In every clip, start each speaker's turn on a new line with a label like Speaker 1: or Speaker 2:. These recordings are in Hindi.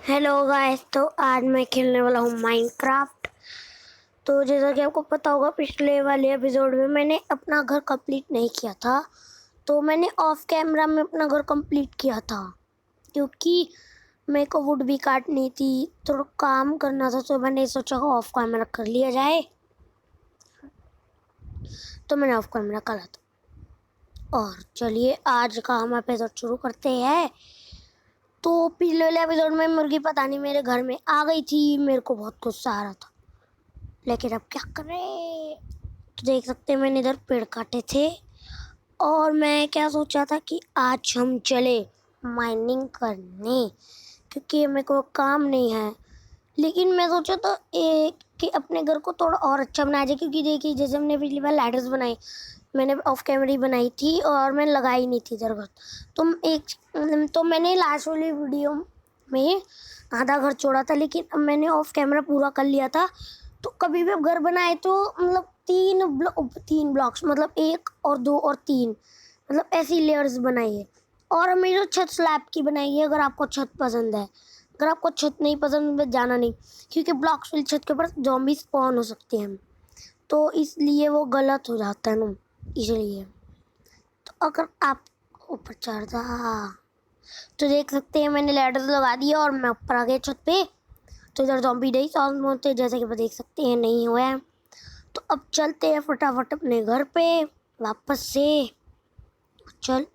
Speaker 1: हेलो गाइस, तो आज मैं खेलने वाला हूँ माइनक्राफ्ट। तो जैसा कि आपको पता होगा, पिछले वाले एपिसोड में मैंने अपना घर कंप्लीट नहीं किया था। तो मैंने ऑफ कैमरा में अपना घर कंप्लीट किया था क्योंकि मेरे को वुड भी काटनी थी, थोड़ा काम करना था। तो मैंने सोचा ऑफ कैमरा कर लिया जाए, तो मैंने ऑफ कैमरा करा था। और चलिए आज का हम एपिसोड शुरू करते हैं। तो पिछले वाले एपिसोड में मुर्गी पता नहीं मेरे घर में आ गई थी, मेरे को बहुत गुस्सा आ रहा था, लेकिन अब क्या करें। तो देख सकते हैं मैंने इधर पेड़ काटे थे और मैं क्या सोचा था कि आज हम चले माइनिंग करने, क्योंकि मेरे को काम नहीं है। लेकिन मैं सोचा था कि अपने घर को थोड़ा और अच्छा बनाया जाए, क्योंकि देखिए जैसे हमने पिछली बार लैडर्स बनाई, मैंने ऑफ कैमरा ही बनाई थी और मैं लगाई नहीं थी इधर घर। तो मैंने लास्ट वाली वीडियो में आधा घर छोड़ा था, लेकिन अब मैंने ऑफ कैमरा पूरा कर लिया था। तो कभी भी अब घर बनाए तो मतलब तीन ब्लॉक्स, मतलब 1 और 2 और 3, मतलब ऐसी लेयर्स बनाइए। और हमें जो छत स्लैब की बनाई है, अगर आपको छत पसंद है। अगर आपको छत नहीं पसंद है जाना नहीं, क्योंकि ब्लॉक्स वाली छत के ऊपर ज़ॉम्बी स्पॉन हो सकते हैं, तो इसलिए वो गलत हो जाता है ना, इसलिए। तो अगर आप ऊपर चढ़ता, तो देख सकते हैं मैंने लैडर लगा दिया और मैं ऊपर आ गया छत पे। तो इधर ज़ॉम्बी नहीं साउंड होते, जैसे कि आप देख सकते हैं नहीं हुआ है। तो अब चलते हैं फटाफट अपने घर पे वापस से। चल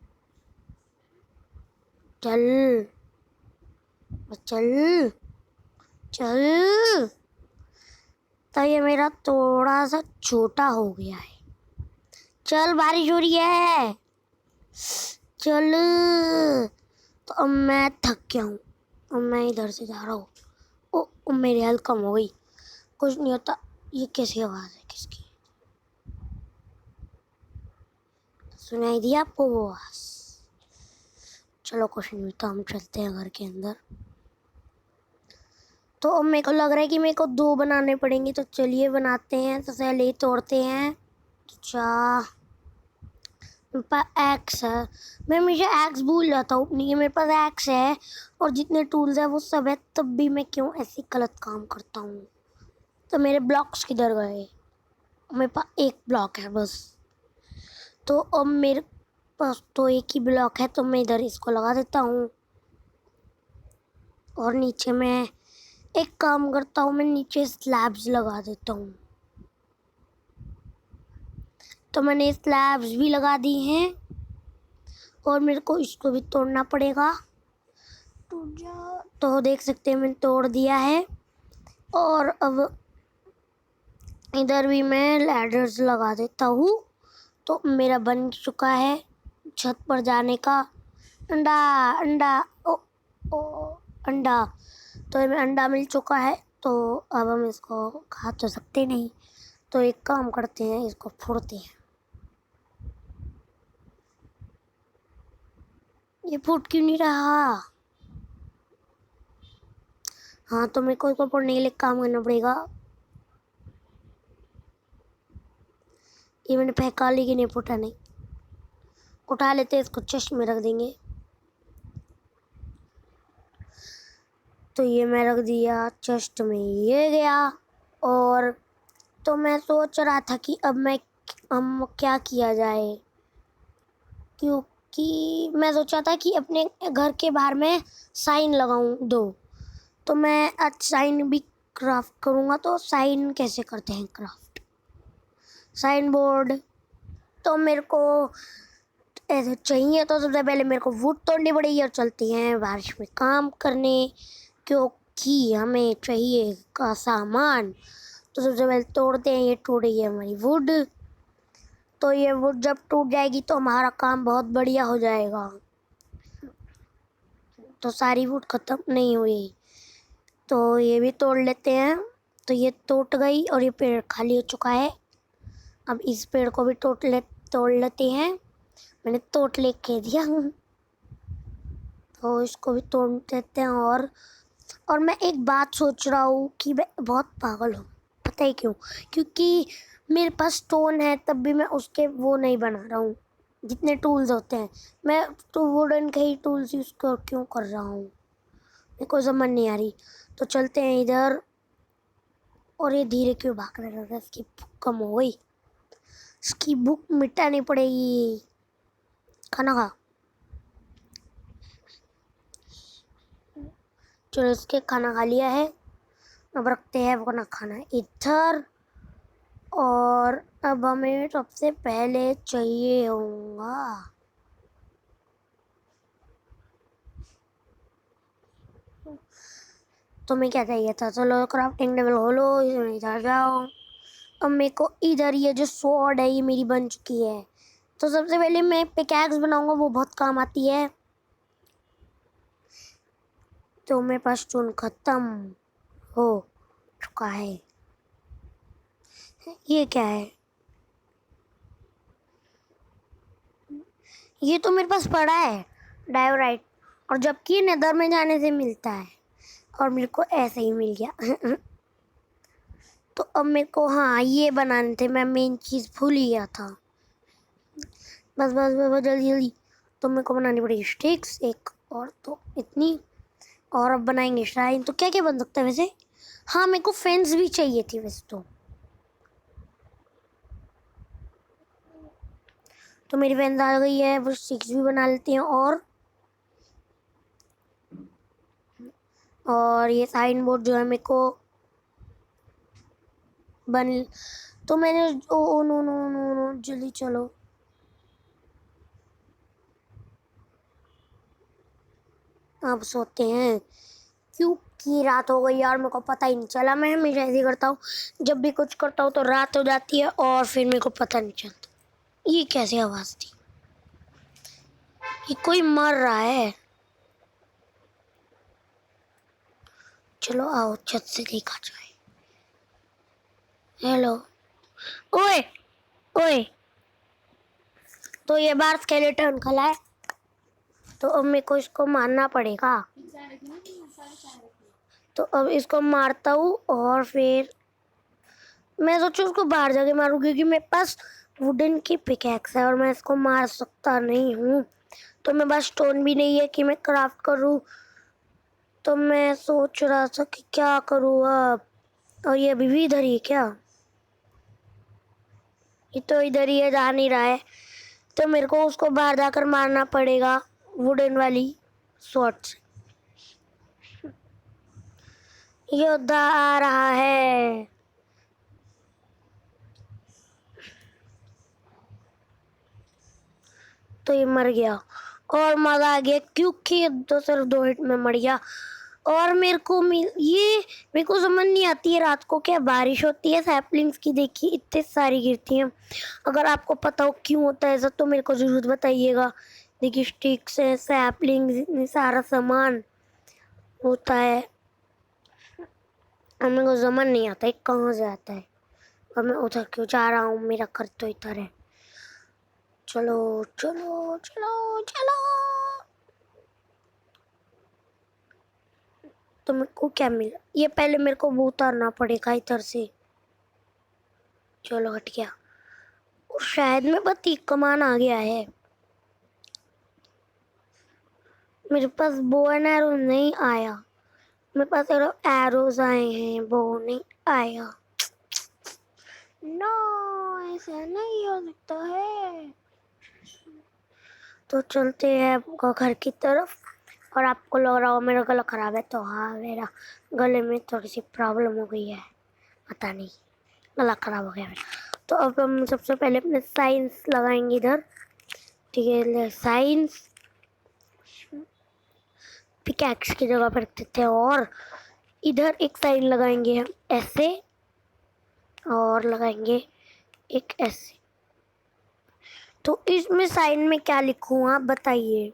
Speaker 1: चल चल चल। तो ये मेरा थोड़ा सा छोटा हो गया है। चल, बारिश हो रही है, चल। तो अब मैं थक गया हूँ, अब मैं इधर से जा रहा हूँ। ओ, मेरी हेल्थ कम हो गई। कुछ नहीं होता। ये कैसी आवाज़ है, किसकी सुनाई दी आपको वो आवाज़? चलो कुछ नहीं होता, हम चलते हैं घर के अंदर। तो अब मेरे को लग रहा है कि मेरे को 2 बनाने पड़ेंगे, तो चलिए बनाते हैं। तो पहले तोड़ते हैं। अच्छा, एक्स है। मैं हमेशा एक्स भूल जाता हूँ, नहीं मेरे पास एक्स है और जितने टूल्स है वो सब है, तब भी मैं क्यों ऐसे गलत काम करता हूँ। तो मेरे ब्लॉक्स किधर गए? मेरे पास 1 ब्लॉक है बस। तो अब मेरे पास तो 1 ही ब्लॉक है, तो मैं इधर इसको लगा देता हूँ। और नीचे मैं एक काम करता हूँ, मैं नीचे स्लैब्स लगा देता हूँ। तो मैंने स्लैब्स भी लगा दी हैं और मेरे को इसको भी तोड़ना पड़ेगा। टूट जा। तो देख सकते हैं मैंने तोड़ दिया है। और अब इधर भी मैं लैडर्स लगा देता हूँ। तो मेरा बन चुका है छत पर जाने का। अंडा अंडा, ओ ओ अंडा। तो हमें अंडा मिल चुका है, तो अब हम इसको खा तो सकते नहीं। तो एक काम करते हैं, इसको फोड़ते हैं। ये फूट क्यों नहीं रहा? हाँ, तो मेरे को इसको फोड़ने के लिए काम करना पड़ेगा। ये मैंने फेंका, लेकिन ये फूटा नहीं। उठा लेते हैं, इसको चेस्ट में रख देंगे। तो ये मैं रख दिया चेस्ट में, ये गया। और तो मैं सोच रहा था कि अब हम क्या किया जाए, क्योंकि मैं सोचा था कि अपने घर के बाहर में साइन लगाऊं 2। तो मैं आज साइन भी क्राफ्ट करूँगा। तो साइन कैसे करते हैं क्राफ्ट? साइन बोर्ड तो मेरे को ऐसे चाहिए, तो सबसे पहले मेरे को वुड तोड़नी पड़ेगी और चलती हैं बारिश में काम करने, क्योंकि हमें चाहिए का सामान। तो सबसे पहले तोड़ते हैं, ये टूट गई है हमारी वुड। तो ये वुड जब टूट जाएगी तो हमारा काम बहुत बढ़िया हो जाएगा। तो सारी वुड ख़त्म नहीं हुई, तो ये भी तोड़ लेते हैं। तो ये टूट गई और ये पेड़ खाली हो चुका है। अब इस पेड़ को भी तोड़ लेते हैं। मैंने तोड़ ले कह दिया। तो इसको भी तोड़ देते हैं। और मैं एक बात सोच रहा हूँ कि मैं बहुत पागल हूँ। पता है क्यों? क्योंकि मेरे पास स्टोन है, तब भी मैं उसके वो नहीं बना रहा हूँ जितने टूल्स होते हैं। मैं तो वुडन के ही टूल्स यूज़ क्यों कर रहा हूँ? मेरे को समझ नहीं आ रही। तो चलते हैं इधर। और ये धीरे क्यों भाग रहा था? इसकी भूख कम हो गई। इसकी भूख मिटानी पड़ेगी। खाना खा। चलो इसके खाना खा लिया है। अब रखते हैं वो ना खाना इधर। और अब हमें सबसे पहले चाहिए होगा तुम्हें क्या चाहिए था? चलो क्राफ्टिंग टेबल खोलो, इसमें इधर जाओ। अब मेरे को इधर ये जो स्वॉर्ड है ये मेरी बन चुकी है। तो सबसे पहले मैं पिकैक्स बनाऊंगा, वो बहुत काम आती है। तो मेरे पास स्टोन खत्म हो चुका है। ये क्या है? ये तो मेरे पास पड़ा है, डायोराइट। और जबकि नेदर में जाने से मिलता है, और मेरे को ऐसे ही मिल गया। तो अब मेरे को हाँ ये बनाने थे, मैं मेन चीज़ भूल ही गया था। बस बस बस बस, जल्दी जल्दी। तो मेरे को बनानी पड़ेगी स्टिक्स एक और, तो इतनी। और अब बनाएंगे श्राइन। तो क्या क्या बन सकता है वैसे? हाँ मेरे को फेंस भी चाहिए थी वैसे तो मेरी फेंस आ गई है, वो स्टिक्स भी बना लेते हैं। और ये साइन बोर्ड जो है मेरे को बन। तो मैंने oh no no no no, जल्दी चलो। अब सोते हैं, क्योंकि रात हो गई यार, मेरे को पता ही नहीं चला। मैं हमेशा ऐसे ही करता हूँ, जब भी कुछ करता हूँ तो रात हो जाती है और फिर मेरे को पता नहीं चलता। ये कैसी आवाज़ थी? ये कोई मर रहा है। चलो आओ छत से देखा जाए। हेलो। ओए ओए। तो ये बार स्केलेटन खला है, तो अब मेरे को इसको मारना पड़ेगा। तो अब इसको मारता हूँ और फिर मैं सोचूं उसको बाहर जाके मारूं, क्योंकि मेरे पास वुडन की पिकैक्स है और मैं इसको मार सकता नहीं हूँ। तो मेरे पास स्टोन भी नहीं है कि मैं क्राफ्ट करूँ। तो मैं सोच रहा था कि क्या करूँ अब। और ये अभी भी इधर ही है क्या? ये तो इधर ही है, जा नहीं रहा है। तो मेरे को उसको बाहर जाकर मारना पड़ेगा वुडन वाली स्वॉर्ड से। योद्धा आ रहा है। तो ये मर गया और मजा आ गया, क्योंकि तो सिर्फ 2 हिट में मर गया। और मेरे को समझ नहीं आती है रात को क्या बारिश होती है सैपलिंग्स की, देखिए इतने सारी गिरती हैं। अगर आपको पता हो क्यों होता है ऐसा तो मेरे को जरूर बताइएगा। देखिए स्टिक्स है, सैपलिंग्स, इतनी सारा सामान होता है और मेरे को समझ नहीं आता है कहाँ से आता है। और मैं उधर क्यों जा रहा हूँ, मेरा घर तो इधर है। चलो चलो चलो चलो। तो मेरे को क्या मिला? ये पहले मेरे को वो उतारना पड़ेगा इधर से। चलो हट गया। और शायद में बत्ती कमान आ गया है। मेरे पास बो एंड एरो नहीं आया। मेरे पास एरोज आए हैं, वो नहीं आया। नो, ऐसा नहीं हो सकता है। तो चलते हैं घर की तरफ। और आपको लग रहा हो मेरा गला खराब है, तो हाँ मेरा गले में थोड़ी सी प्रॉब्लम हो गई है, पता नहीं गला खराब हो गया मेरा। तो अब हम सबसे पहले अपने साइंस लगाएंगे इधर। ठीक है, साइंस पिकैक्स की जगह पर रख देते हैं। और इधर एक साइन लगाएंगे हम ऐसे, और लगाएंगे एक ऐसे। तो इसमें साइन में क्या लिखूं आप बताइए?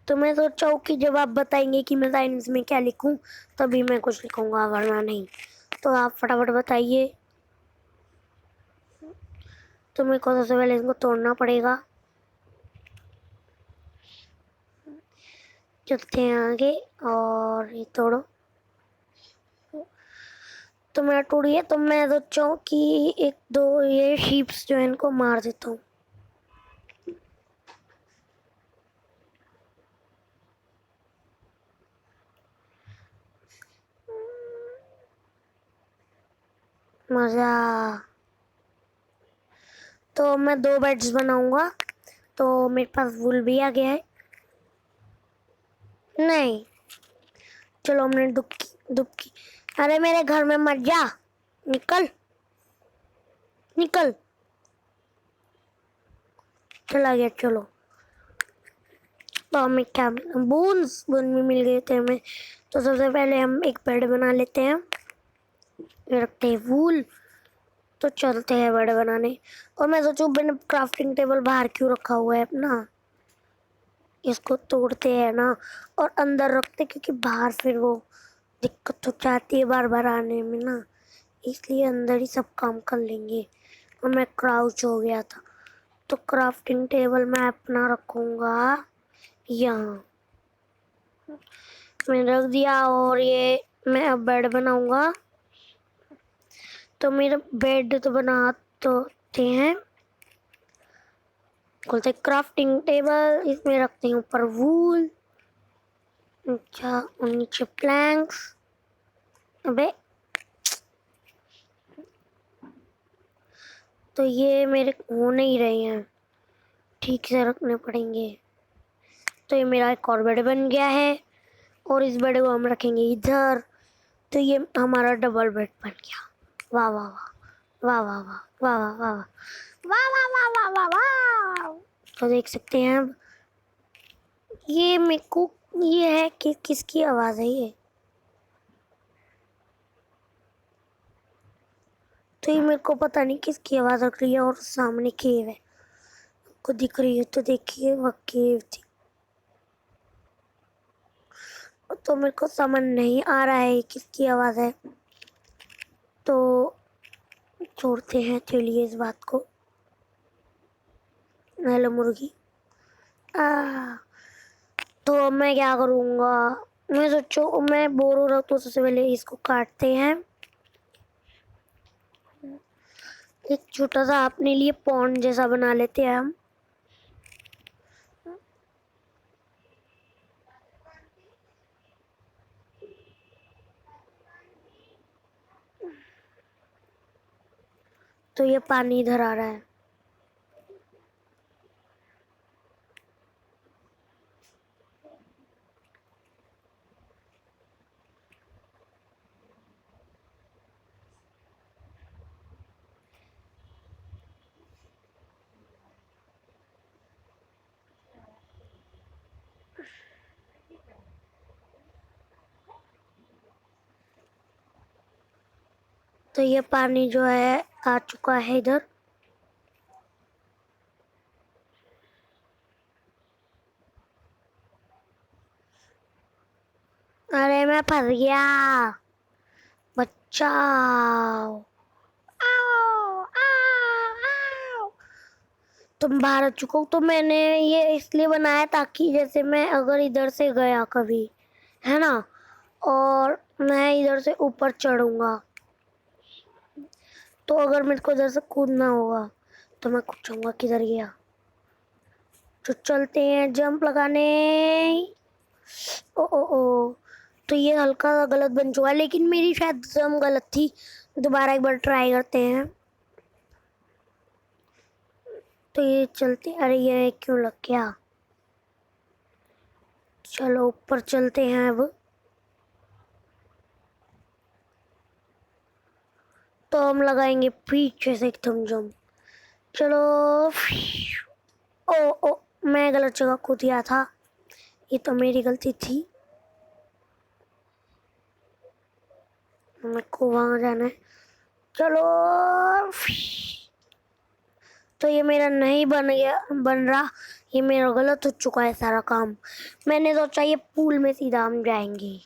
Speaker 1: तो मैं सोचा हूँ कि जब आप बताएंगे कि मैं साइंस में क्या लिखूं तभी मैं कुछ लिखूंगा, वरना नहीं। तो आप फटाफट बताइए। तो मेरे को सबसे पहले इसको तोड़ना पड़ेगा। चलते हैं आगे। और ये तोड़ो। तो मेरा टूट गया। तो मैं सोचा हूँ कि एक दो ये शीप्स जो है इनको मार देता हूँ। मजा। तो मैं 2 बेड्स बनाऊंगा। तो मेरे पास वूल भी आ गया है। नहीं, चलो हमने डुबकी डुबकी। अरे मेरे घर में मत जा, निकल निकल। चला गया। चलो तो हमें क्या बूंस बूंद भी मिल गए थे हमें। तो सबसे पहले हम एक बेड बना लेते हैं। ये रखते हैं वूल। तो चलते हैं बेड बनाने। और मैं सोचूं मैंने क्राफ्टिंग टेबल बाहर क्यों रखा हुआ है अपना। इसको तोड़ते हैं ना और अंदर रखते, क्योंकि बाहर फिर वो दिक्कत हो जाती है बार बार आने में ना, इसलिए अंदर ही सब काम कर लेंगे। और मैं क्राउच हो गया था, तो क्राफ्टिंग टेबल मैं अपना रखूंगा यहाँ। मैंने रख दिया। और ये मैं अब बेड बनाऊंगा। तो मेरा बेड तो बनाते हैं। खोलते क्राफ्टिंग टेबल, इसमें रखते हैं ऊपर वूल। अच्छा, और नीचे प्लैंक्स। अबे तो ये मेरे हो नहीं रहे हैं, ठीक से रखने पड़ेंगे। तो ये मेरा एक और बेड बन गया है। और इस बेड को हम रखेंगे इधर। तो ये हमारा डबल बेड बन गया। वाह वाह वाह वाह वाह वाह वाह वाह वाह वाह वाह वाह वाह वाह वाह। तो देख सकते हैं अब ये मेरे को, ये है कि किसकी आवाज़ है ये। तो ये मेरे को पता नहीं किसकी आवाज़ लग रही है। और सामने केव है, को दिख रही है। तो देखिए वह केव थी। तो मेरे को समझ नहीं आ रहा है किसकी आवाज़ है। तो छोड़ते हैं, चलिए इस बात को। हेलो मुर्गी। आ, तो अब मैं क्या करूँगा। मैं सोचो मैं बोर हो रहा हूँ, तो सबसे पहले इसको काटते हैं। एक छोटा सा अपने लिए पॉन्ड जैसा बना लेते हैं हम। तो ये पानी इधर आ रहा है। तो ये पानी जो है आ चुका है इधर। अरे मैं फंस गया, बचाओ। आओ, आओ, आओ। तुम बाहर आ चुको। तो मैंने ये इसलिए बनाया ताकि जैसे मैं अगर इधर से गया कभी, है ना, और मैं इधर से ऊपर चढ़ूंगा, तो अगर मेरे को इधर से कूदना होगा तो मैं कूद जाऊंगा। किधर गया। तो चलते हैं जंप लगाने। ओ ओ ओ। तो ये हल्का सा गलत बन चुका है, लेकिन मेरी शायद जंप गलत थी। दोबारा एक बार ट्राई करते हैं। तो ये चलते, अरे ये क्यों लग गया। चलो ऊपर चलते हैं अब। तो हम लगाएंगे पीछे से एकदम जंप। चलो। ओ ओ, मैं गलत जगह कूद गया था, ये तो मेरी गलती थी। मेरे को वहां जाना है। चलो। तो ये मेरा नहीं बन रहा। ये मेरा गलत हो चुका है सारा काम। मैंने सोचा ये पूल में सीधा हम जाएंगे,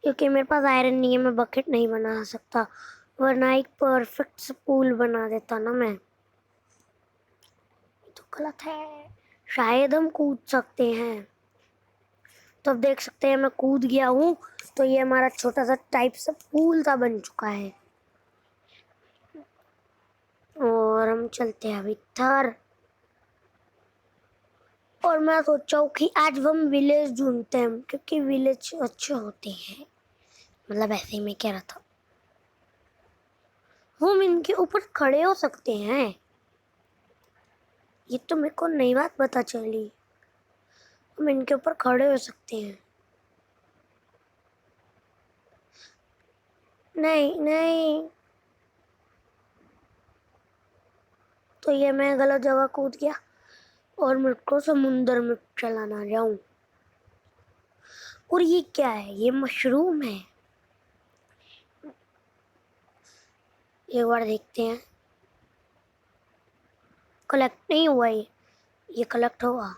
Speaker 1: क्योंकि मेरे पास आयरन नहीं है, मैं बकेट नहीं बना सकता, वरना एक परफेक्ट सा पूल बना देता ना मैं। तो गलत है। शायद हम कूद सकते हैं। तो अब देख सकते हैं मैं कूद गया हूँ। तो ये हमारा छोटा सा टाइप सा पूल सा बन चुका है। और हम चलते हैं अभी इधर। और मैं सोचा हूँ कि आज हम विलेज ढूंढते हैं, क्योंकि विलेज अच्छे होते हैं। मतलब ऐसे ही मैं कह रहा था। हम इनके ऊपर खड़े हो सकते हैं। ये तो मेरे को नई बात पता चली। हम इनके ऊपर खड़े हो सकते हैं। नहीं नहीं, तो ये मैं गलत जगह कूद गया और मेरे को समुंदर में चला ना जाऊं। और ये क्या है? ये मशरूम है। एक बार देखते हैं। कलेक्ट नहीं हुआ ये कलेक्ट हुआ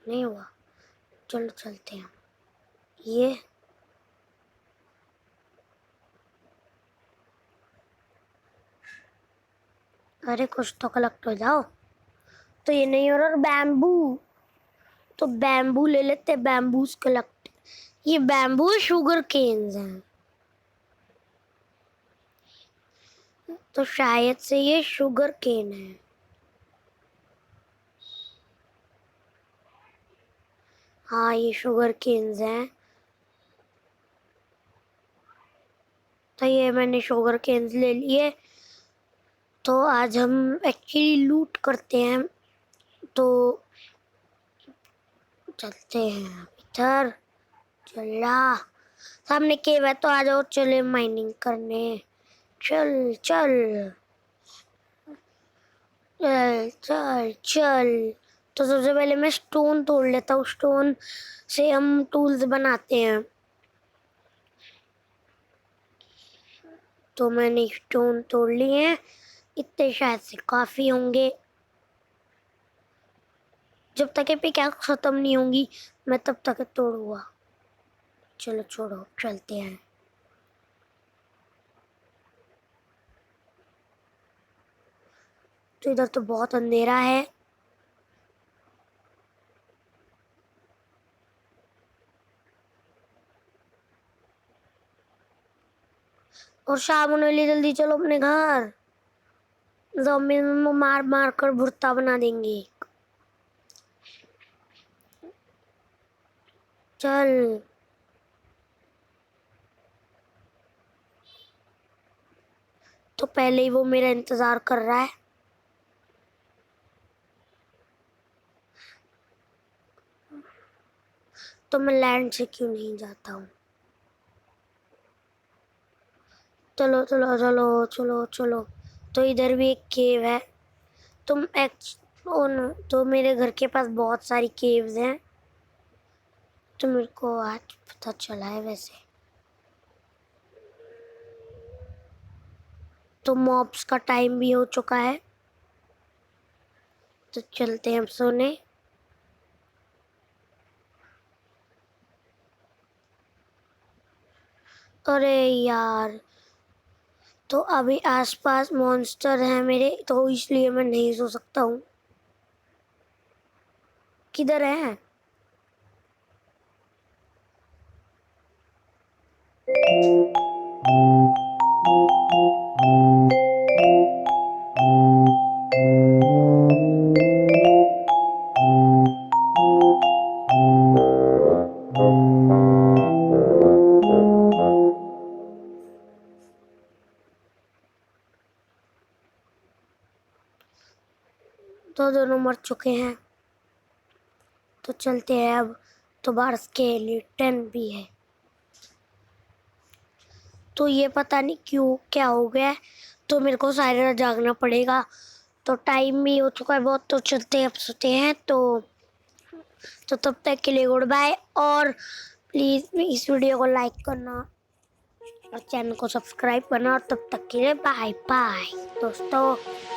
Speaker 1: नहीं हुआ। चलो चलते हैं। ये अरे कुछ तो कलेक्ट हो जाओ। तो ये नहीं हो रहा। बैम्बू, तो बैम्बू ले लेते। Bamboos collect. ये बैम्बू शुगर केन्स हैं, तो शायद से ये शुगर केन है। हाँ, ये शुगर केन्स हैं। तो ये मैंने शुगर केन्स ले लिए। तो आज हम एक्चुअली लूट करते हैं। तो चलते हैं इधर। चला, सामने केव है, तो आ जाओ चले माइनिंग करने। चल चल चल चल चल। तो सबसे पहले मैं स्टोन तोड़ लेता हूँ। स्टोन से हम टूल्स बनाते हैं। तो मैंने स्टोन तोड़ लिए हैं। इतने शायद से काफी होंगे। जब तक ये पिकैक्स खत्म नहीं होंगी मैं तब तक तोड़ूंगा। चलो छोड़ो, चलते हैं। तो इधर तो बहुत अंधेरा है। और शाम होने वाली, जल्दी चलो अपने घर। ज़ॉम्बी में मार मार कर भुर्ता बना देंगे। चल। तो पहले ही वो मेरा इंतजार कर रहा है। तो मैं लैंड से क्यों नहीं जाता हूँ? चलो चलो चलो चलो चलो। तो इधर भी एक केव है। तुम तो मेरे घर के पास बहुत सारी केव्स हैं। तो मेरे को आज पता चला है वैसे। तो मॉब्स का टाइम भी हो चुका है। तो चलते हैं हम सोने। अरे यार, तो अभी आसपास मॉन्स्टर हैं मेरे, तो इसलिए मैं नहीं सो सकता हूँ। किधर है? तो दोनों मर चुके हैं। तो चलते हैं अब। तो बार स्केलेटन भी है। तो ये पता नहीं क्यों क्या हो गया है। तो मेरे को सारी रात जागना पड़ेगा। तो टाइम भी हो चुका है बहुत। तो चलते हैं, अब सोते हैं। तो तब तक के लिए गुड बाय। और प्लीज़ इस वीडियो को लाइक करना और चैनल को सब्सक्राइब करना। और तब तक के लिए बाय बाय दोस्तों।